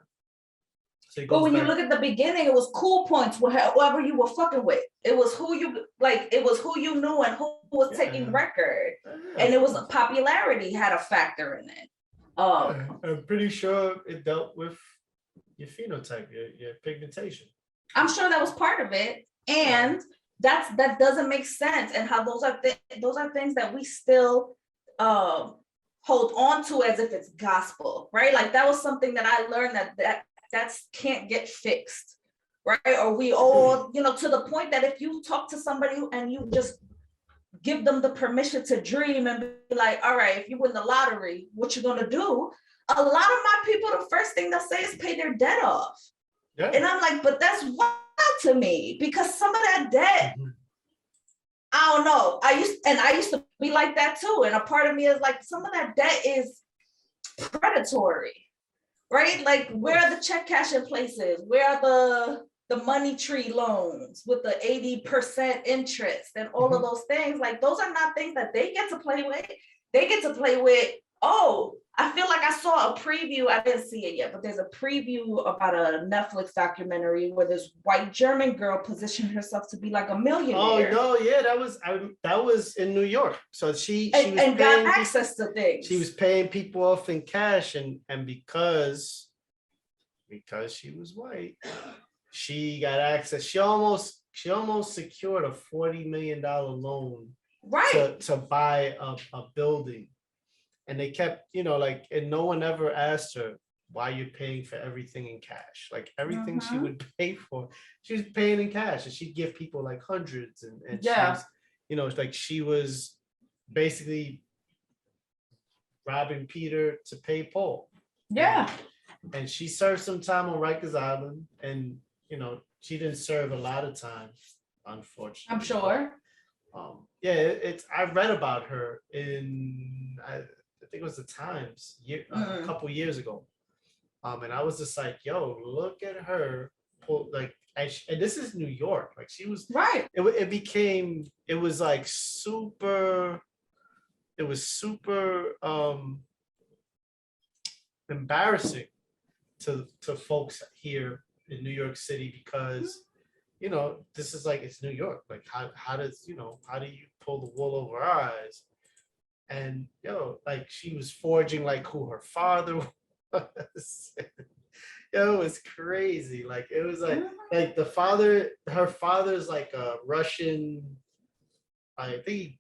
So but when you look at the beginning, it was cool points with whoever you were fucking with. It was who you like. It was who you knew and who was taking record, and it was popularity had a factor in it. I'm pretty sure it dealt with your phenotype, your pigmentation. I'm sure that was part of it, and that doesn't make sense. And how those are things that we still hold on to as if it's gospel, right? Like that was something that I learned that can't get fixed, right? Or we all, to the point that if you talk to somebody and you just give them the permission to dream and be like, all right, if you win the lottery, what you gonna do? A lot of my people, the first thing they'll say is pay their debt off. Yeah. And I'm like, but that's wild to me, because some of that debt, I don't know. I used to be like that too. And a part of me is like, some of that debt is predatory, right? Like, where are the check cashing places? Where are the money tree loans with the 80% interest and all of those things? Like, those are not things that they get to play with. They get to play with, I feel like I saw a preview. I didn't see it yet, but there's a preview about a Netflix documentary where this white German girl positioned herself to be like a millionaire. Oh no, yeah, that was in New York. So she was and got access to things. She was paying people off in cash, and because she was white, she got access. She almost secured a $40 million loan, right, to buy a building. And they kept, and no one ever asked her why you're paying for everything in cash. Like everything she would pay for, she was paying in cash, and she'd give people like hundreds. And she was, like she was basically robbing Peter to pay Paul. Yeah. And she served some time on Rikers Island, and she didn't serve a lot of time, unfortunately. I'm sure. I read about her in I think it was the Times a couple years ago, and I was just like, "Yo, look at her!" And this is New York. Like she was right. It was like super. It was super embarrassing to folks here in New York City, because this is like, it's New York. Like how do you pull the wool over our eyes? And like she was forging like who her father was. It was crazy. Like it was like her father's like a Russian, I think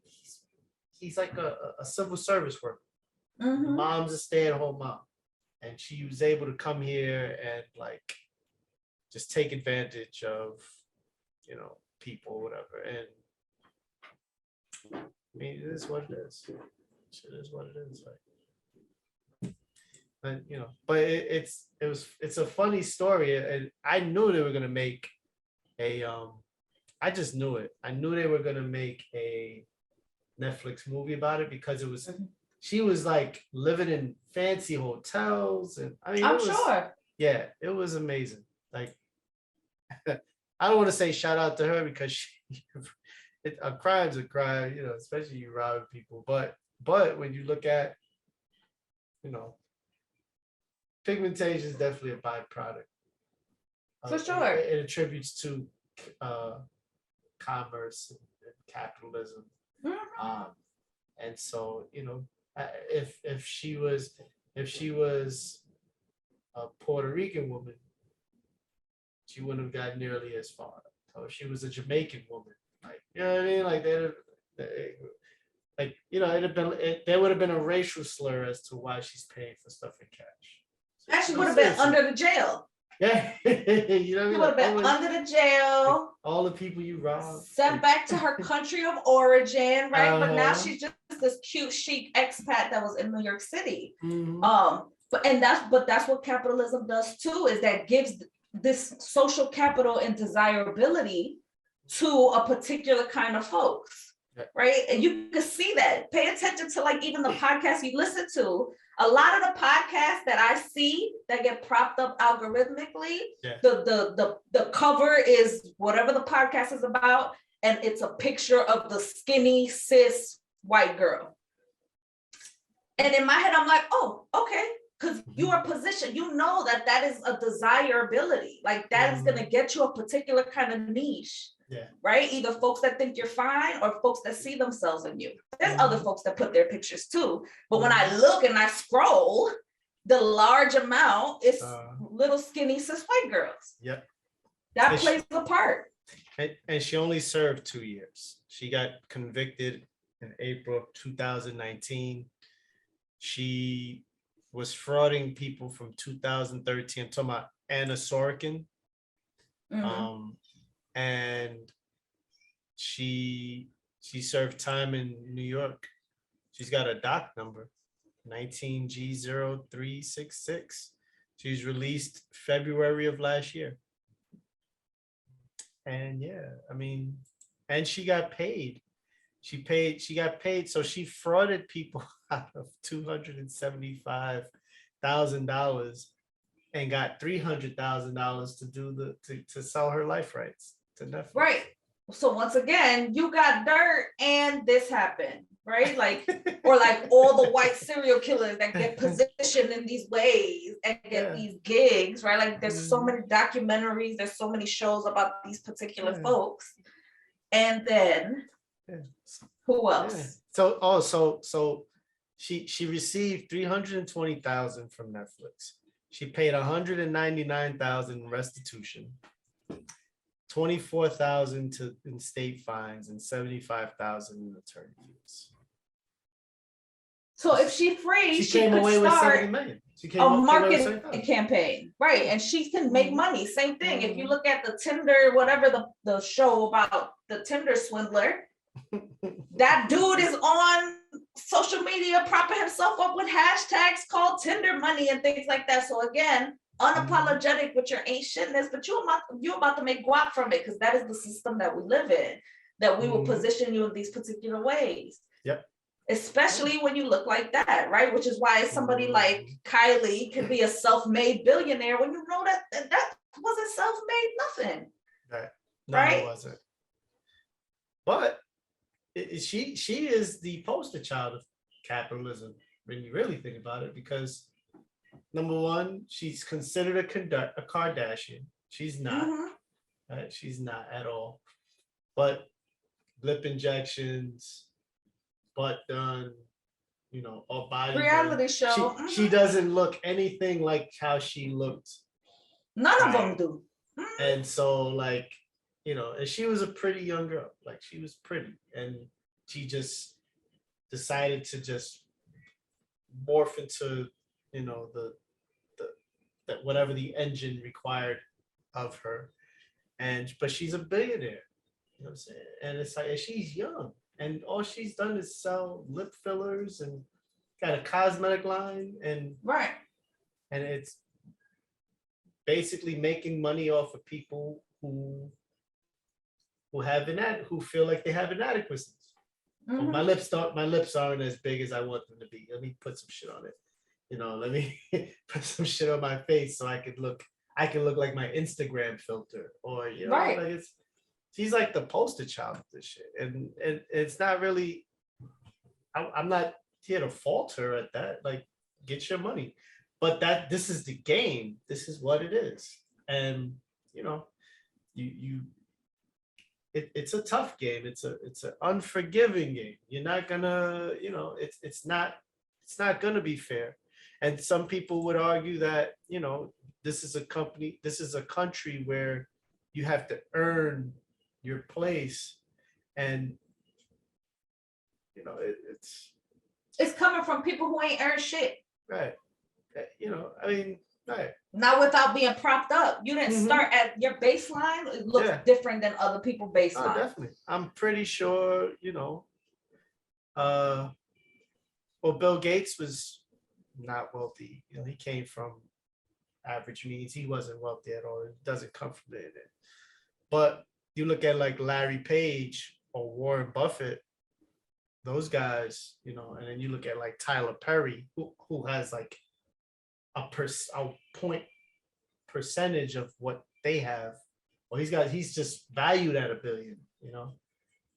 he's like a civil service worker. Mom's a stay-at-home mom, and she was able to come here and like just take advantage of people, whatever. And I mean, it is what it is. It is what it is. Like, but it's a funny story, and I knew they were gonna make a I just knew it. I knew they were gonna make a Netflix movie about it, because it was she was like living in fancy hotels, and I mean, I'm sure. Yeah, it was amazing. Like, I don't want to say shout out to her, because a crime's a crime, especially you robbing people. But when you look at, pigmentation is definitely a byproduct. For sure. It attributes to commerce and capitalism. And so, if she was a Puerto Rican woman, she wouldn't have gotten nearly as far. So if she was a Jamaican woman, like, you know what I mean? Like there would have been a racial slur as to why she's paying for stuff in cash. So actually would have been under the jail. Yeah. You know what I mean? Would have been under the jail. Like all the people you robbed. Sent back to her country of origin, right? But now she's just this cute, chic expat that was in New York City. But that's what capitalism does too, is that gives this social capital and desirability to a particular kind of folks. right? And you can see that. Pay attention to like even the podcasts you listen to. A lot of the podcasts that I see that get propped up algorithmically, the cover is whatever the podcast is about, and it's a picture of the skinny cis white girl. And in my head, I'm like, oh, okay, because you are positioned, you know that is a desirability. Like that is going to get you a particular kind of niche. Yeah. Right? Either folks that think you're fine or folks that see themselves in you. There's other folks that put their pictures too. But when I look and I scroll, the large amount is little skinny cis white girls. Yep. That plays a part. And she only served 2 years. She got convicted in April of 2019. She was frauding people from 2013. I'm talking about Anna Sorokin. And she served time in New York. She's got a doc number, 19G0366. She was released February of last year. And yeah, I mean, and she got paid. She got paid. So she frauded people out of $275,000 and got $300,000 to do to sell her life rights to Netflix. Right. So once again, you got dirt and this happened, right? Like, or like all the white serial killers that get positioned in these ways and get these gigs, right? Like there's so many documentaries, there's so many shows about these particular folks. And then who else? So she received $320,000 from Netflix. She paid $199,000 in restitution, $24,000 in state fines, and $75,000 in attorney fees. So if she's free, she came could away with start $70 million. a marketing campaign, right? And she can make money. Same thing. If you look at the Tinder, whatever the show about the Tinder swindler, that dude is on social media propping himself up with hashtags called Tinder money and things like that. So again, unapologetic with your ain't shitness, but you about to make guap from it because that is the system that we live in, that we will position you in these particular ways. Yep. Especially when you look like that, right? Which is why somebody like Kylie can be a self-made billionaire when you know that wasn't self-made nothing. Right. No, right? It wasn't. But she is the poster child of capitalism when you really think about it, because number one, she's considered a Kardashian. She's not. Right? She's not at all. But lip injections, butt done, or body reality show. She doesn't look anything like how she looked. None of them do. And so and she was a pretty young girl. Like she was pretty, and she just decided to just morph into, the whatever the engine required of her. But she's a billionaire. You know what I'm saying? And it's like, and she's young, and all she's done is sell lip fillers and got a cosmetic line, and it's basically making money off of people who feel like they have inadequacies. Well, my lips aren't as big as I want them to be. Let me put some shit on it. Let me put some shit on my face so I can look like my Instagram filter, or she's like the poster child of this shit, and it's not really. I'm not here to fault her at that. Like, get your money, but this is the game. This is what it is, and it's a tough game. It's an unforgiving game. You're not gonna, it's not gonna be fair. And some people would argue that, this is a country where you have to earn your place, and it's coming from people who ain't earned shit. Right. Right. Not without being propped up. You didn't start at your baseline. It looks different than other people's baseline. Oh, definitely. I'm pretty sure, Bill Gates was not wealthy. He came from average means. He wasn't wealthy at all. It doesn't come from there. But you look at like Larry Page or Warren Buffett, those guys, you know, and then you look at like Tyler Perry, who has like a point percentage of what they have. Well, he's just valued at $1 billion, you know,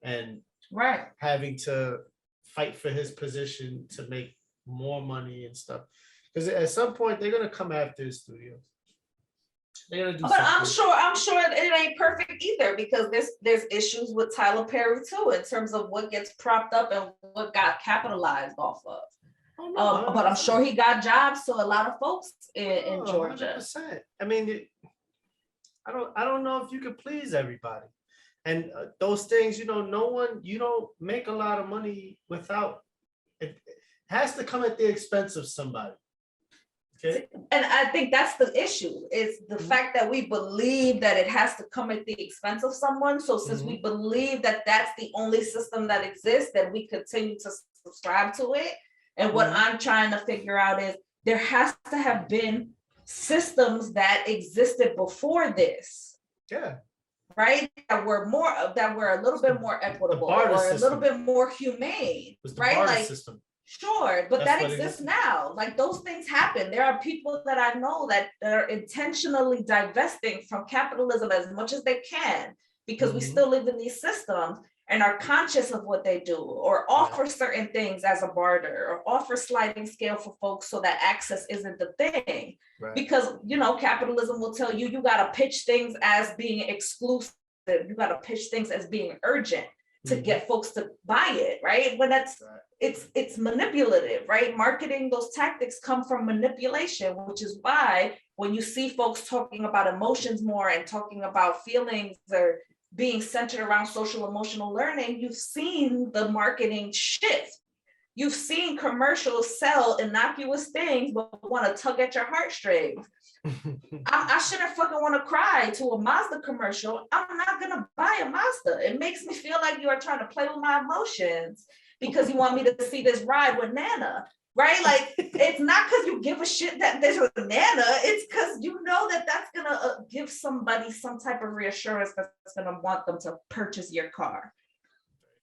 and right, having to fight for his position to make more money and stuff. Because at some point they're gonna come after his studios. They're gonna do but something. I'm sure it ain't perfect either, because there's issues with Tyler Perry too, in terms of what gets propped up and what got capitalized off of. Oh, no, but I'm sure he got jobs to a lot of folks in Georgia. 100%. I mean, I don't know if you could please everybody, and those things, you know, you don't make a lot of money without it. Has to come at the expense of somebody. Okay. And I think that's the issue, is the fact that we believe that it has to come at the expense of someone. So since we believe that that's the only system that exists, then we continue to subscribe to it. And what I'm trying to figure out is there has to have been systems that existed before this. Yeah. Right? That were a little bit more equitable or a little bit more humane. Was the right? barter Like, system. Sure, but That's that exists now. Like, those things happen. There are people that I know that are intentionally divesting from capitalism as much as they can, because we still live in these systems, and are conscious of what they do, or offer certain things as a barter, or offer sliding scale for folks so that access isn't the thing. Right. Because, you know, capitalism will tell you, you got to pitch things as being exclusive. You got to pitch things as being urgent to get folks to buy it, right? When it's manipulative, right? Marketing, those tactics come from manipulation, which is why when you see folks talking about emotions more and talking about feelings or being centered around social emotional learning, you've seen the marketing shift. You've seen commercials sell innocuous things, but want to tug at your heartstrings. I shouldn't fucking want to cry to a Mazda commercial. I'm not going to buy a Mazda. It makes me feel like you are trying to play with my emotions because you want me to see this ride with Nana, right? Like, it's not because you give a shit that there's a Nana. It's because you know that that's going to give somebody some type of reassurance that's going to want them to purchase your car.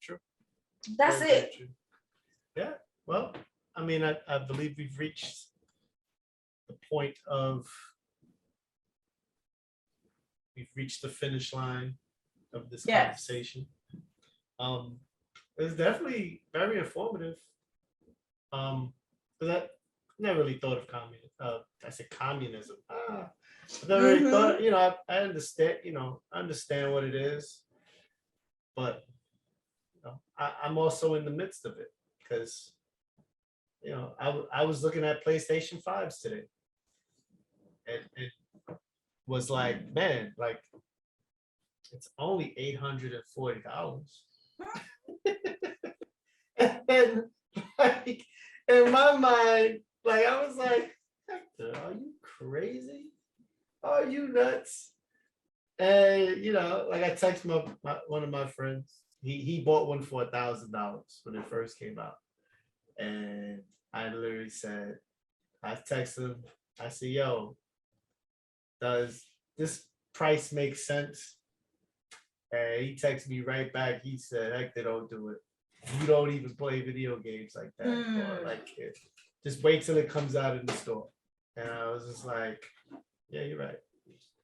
True. That's very, it. very true. Yeah. Well, I mean, I believe we've reached the point of, we've reached the finish line of this conversation. It's definitely very informative. But I never really thought of communism. I said communism. I never really thought, you know, I understand, you know, I understand what it is, but you know, I'm also in the midst of it, because you know, I was looking at PlayStation 5s today, and it was like, man, like, it's only $840. And like, in my mind, like, I was like, Hector, are you crazy? Are you nuts? And you know, like, I text one of my friends. He bought one for $1,000 when it first came out, and I literally said, I texted him. I said, "Yo, does this price make sense?" And he texted me right back. He said, "Hector, don't do it. You don't even play video games like that. Or like, just wait till it comes out in the store." And I was just like, "Yeah, you're right."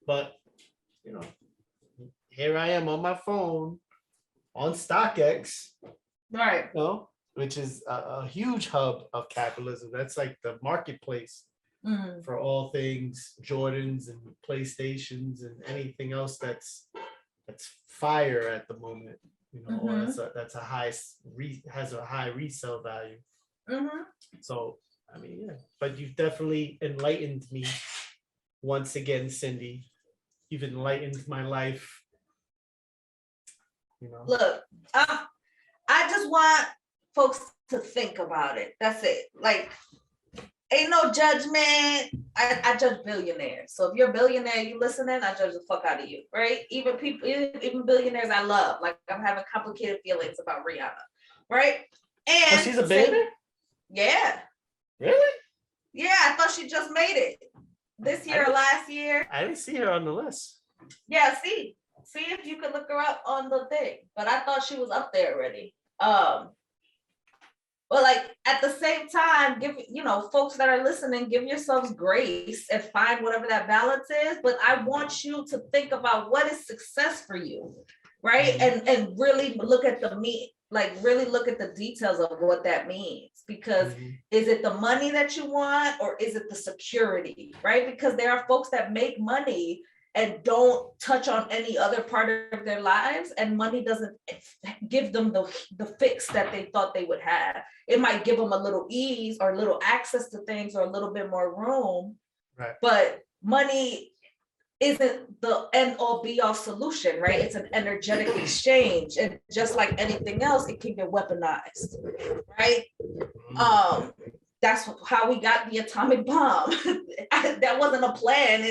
But you know, here I am on my phone on StockX, right? You know, which is a huge hub of capitalism. That's like the marketplace for all things Jordans and PlayStations and anything else that's fire at the moment. You know, or that's a high has a high resale value. So I mean, yeah. But you've definitely enlightened me once again, Cindy. You've enlightened my life. You know. Look, I just want folks to think about it. That's it. Like, ain't no judgment. I judge billionaires. So if you're a billionaire, you listening, I judge the fuck out of you, right? Even billionaires I love. Like, I'm having complicated feelings about Rihanna, right? And she's a billionaire? Yeah. Really? Yeah, I thought she just made it this year or last year. I didn't see her on the list. Yeah, see if you could look her up on the thing. But I thought she was up there already. But like at the same time, give, you know, folks that are listening, give yourselves grace and find whatever that balance is. But I want you to think about what is success for you, right? And really look at the meat, like really look at the details of what that means. Because is it the money that you want, or is it the security, right? Because there are folks that make money and don't touch on any other part of their lives, and money doesn't give them the fix that they thought they would have. It might give them a little ease or a little access to things or a little bit more room, right? But money isn't the end all be all solution, right? It's an energetic exchange, and just like anything else, it can get weaponized, right? That's how we got the atomic bomb. That wasn't a plan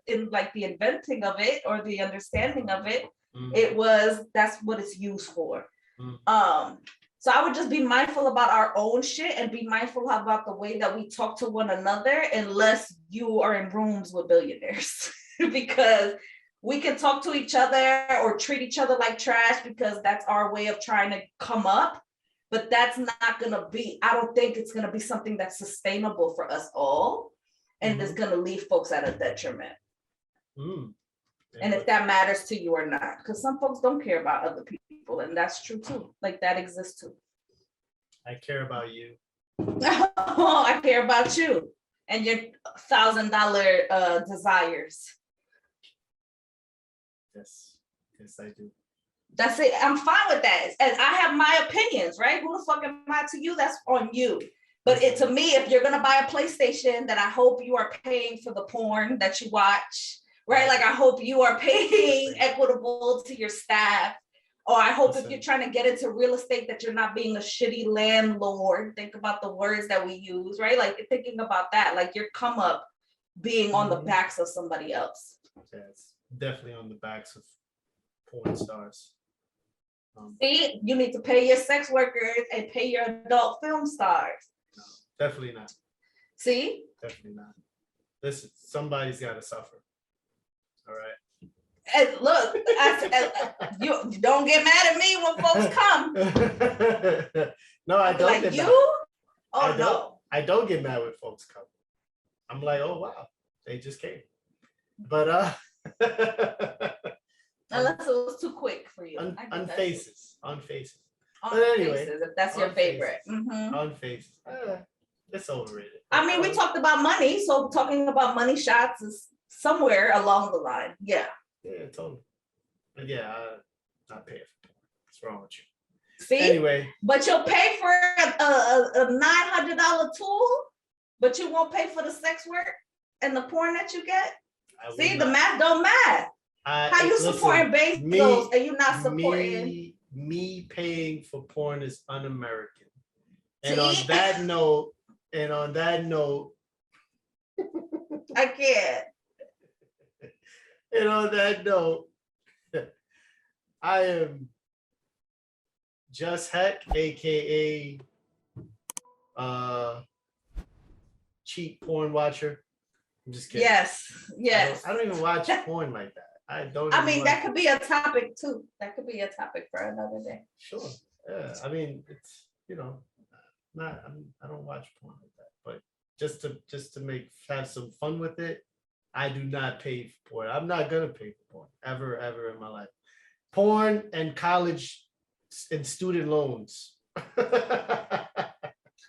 in like the inventing of it or the understanding of it. It was, that's what it's used for. So I would just be mindful about our own shit and be mindful about the way that we talk to one another, unless you are in rooms with billionaires. Because we can talk to each other or treat each other like trash because that's our way of trying to come up. But that's not going to be, I don't think it's going to be something that's sustainable for us all. And it's going to leave folks at a detriment. And if that matters to you or not, because some folks don't care about other people, and that's true too. Like that exists too. I care about you. Oh, I care about you and your $1,000 desires. Yes, I do. That's it. I'm fine with that. And I have my opinions, right? Who the fuck am I to you? That's on you. But to me, if you're gonna buy a PlayStation, then I hope you are paying for the porn that you watch, right? Like I hope you are paying equitable to your staff. Or I hope if you're trying to get into real estate that you're not being a shitty landlord. Think about the words that we use, right? Like thinking about that, like your come up being on the backs of somebody else. Yes, definitely on the backs of porn stars. See, you need to pay your sex workers and pay your adult film stars. No, definitely not. See? Definitely not. Listen, somebody's got to suffer. All right. And look, you don't get mad at me when folks come. No, I don't like get you? mad. Oh, no. I don't get mad when folks come. I'm like, oh, wow, they just came. But unless it was too quick for you. On faces. But anyway, faces, if that's your favorite. On faces. It's overrated. I mean, we talked about money, so talking about money shots is somewhere along the line. Yeah. Yeah, totally. But yeah, not paying for porn. What's wrong with you? See? Anyway. But you'll pay for a $900 tool, but you won't pay for the sex work and the porn that you get? See, the math don't math. How you supporting Bezos and you not supporting? Me paying for porn is un-American. And on that note, I can't. And on that note, I am Just.Hek, aka cheap porn watcher. I'm just kidding. Yes. I don't even watch porn like that. I mean, that could be a topic too. That could be a topic for another day. Sure. Yeah. I mean, it's, you know, I don't watch porn like that, but just to have some fun with it, I do not pay for porn. I'm not gonna pay for porn ever in my life. Porn and college and student loans.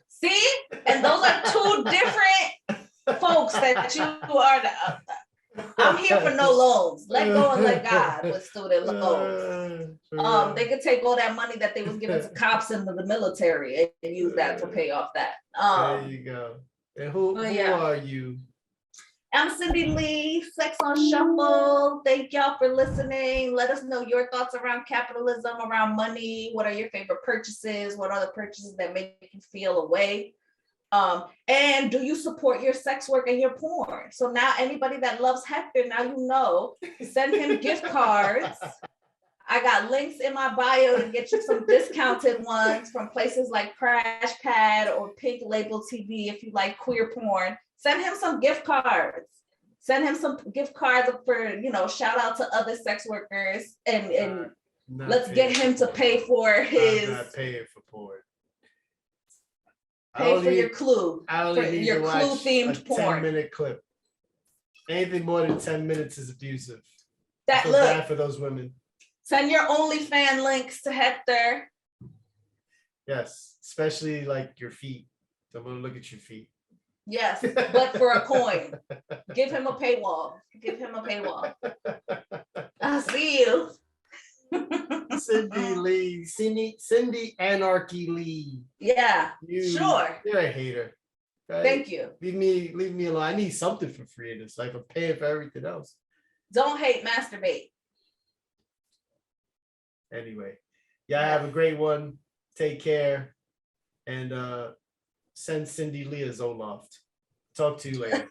See, and those are two different folks that you are. I'm here for no loans. Let go and let God with student loans. They could take all that money that they was giving to cops and the military and use that to pay off that. There you go. And who are you? I'm Cindy Lee, Sex on Shuffle. Thank y'all for listening. Let us know your thoughts around capitalism, around money. What are your favorite purchases? What are the purchases that make you feel away? And do you support your sex work and your porn? So now anybody that loves Hector, now you know, send him gift cards. I got links in my bio to get you some discounted ones from places like Crash Pad or Pink Label TV if you like queer porn. Send him some gift cards. Send him some gift cards for, you know, shout out to other sex workers and let's get him to pay for his. I'm not paying for porn. Pay for your clue. I only need your to watch clue-themed a porn. 10-minute clip. Anything more than 10 minutes is abusive. I That feel look. bad for those women. Send your OnlyFans links to Hector. Yes, especially like your feet. I'm gonna look at your feet. Yes, but for a coin. Give him a paywall. Give him a paywall. I'll see you. Cindy Lee, Cindy Anarchy Lee. Yeah, sure. You're a hater. Right? Thank you. Leave me alone. I need something for free in this life. I'm paying for everything else. Don't hate, masturbate. Anyway, yeah, have a great one. Take care. And send Cindy Lee a Zoloft. Talk to you later.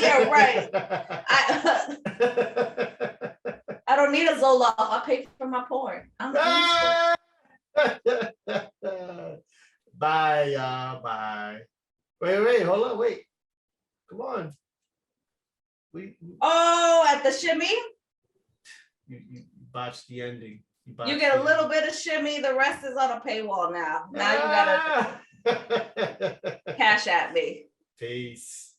Yeah, right. I don't need a Zoloft. I pay for my porn. Bye, y'all. Bye. Wait, hold on, wait. Come on. At the shimmy? You botched the ending. You get a little bit of shimmy, the rest is on a paywall now. Now you gotta cash at me. Peace.